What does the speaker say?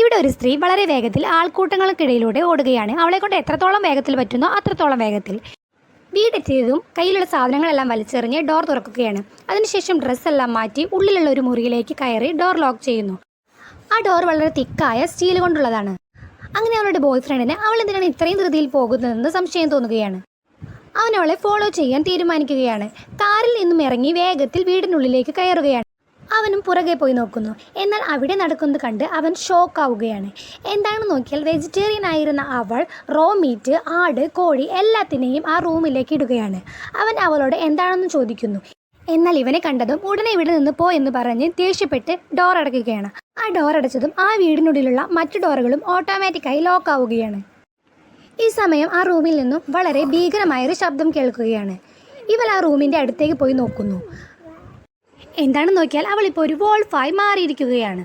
ഇവിടെ ഒരു സ്ത്രീ വളരെ വേഗത്തിൽ ആൾക്കൂട്ടങ്ങൾക്കിടയിലൂടെ ഓടുകയാണ്. അവളെ കൊണ്ട് എത്രത്തോളം വേഗത്തിൽ പറ്റുന്നോ അത്രത്തോളം വേഗത്തിൽ. വീടെത്തിയതും കയ്യിലുള്ള സാധനങ്ങളെല്ലാം വലിച്ചെറിഞ്ഞ് ഡോർ തുറക്കുകയാണ്. അതിനുശേഷം ഡ്രസ്സെല്ലാം മാറ്റി ഉള്ളിലുള്ള ഒരു മുറിയിലേക്ക് കയറി ഡോർ ലോക്ക് ചെയ്യുന്നു. ആ ഡോർ വളരെ തിക്കായ സ്റ്റീൽ കൊണ്ടുള്ളതാണ്. അങ്ങനെ അവളുടെ ബോയ് ഫ്രണ്ടിന് അവൾ എന്തിനാണ് ഇത്രയും ധൃതിയിൽ പോകുന്നതെന്ന് സംശയം തോന്നുകയാണ്. അവൻ അവളെ ഫോളോ ചെയ്യാൻ തീരുമാനിക്കുകയാണ്. കാറിൽ നിന്നും ഇറങ്ങി വേഗത്തിൽ വീടിനുള്ളിലേക്ക് കയറുകയാണ്. അവനും പുറകെ പോയി നോക്കുന്നു. എന്നാൽ അവിടെ നടക്കുന്നത് കണ്ട് അവൻ ഷോക്കാവുകയാണ്. എന്താണെന്ന് നോക്കിയാൽ വെജിറ്റേറിയൻ ആയിരുന്ന അവൾ റോ മീറ്റ്, ആട്, കോഴി എല്ലാത്തിനെയും ആ റൂമിലേക്ക് ഇടുകയാണ്. അവൻ അവളോട് എന്താണെന്ന് ചോദിക്കുന്നു. എന്നാൽ ഇവനെ കണ്ടതും ഉടനെ ഇവിടെ നിന്ന് പോ എന്ന് പറഞ്ഞ് ദേഷ്യപ്പെട്ട് ഡോർ അടയ്ക്കുകയാണ്. ആ ഡോർ അടച്ചതും ആ വീടിനുള്ളിലുള്ള മറ്റു ഡോറുകളും ഓട്ടോമാറ്റിക്കായി ലോക്കാവുകയാണ്. ഈ സമയം ആ റൂമിൽ നിന്നും വളരെ ഭീകരമായൊരു ശബ്ദം കേൾക്കുകയാണ്. ഇവൾ ആ റൂമിൻ്റെ അടുത്തേക്ക് പോയി നോക്കുന്നു. എന്താണെന്ന് നോക്കിയാൽ അവളിപ്പോൾ ഒരു വോൾഫായി മാറിയിരിക്കുകയാണ്.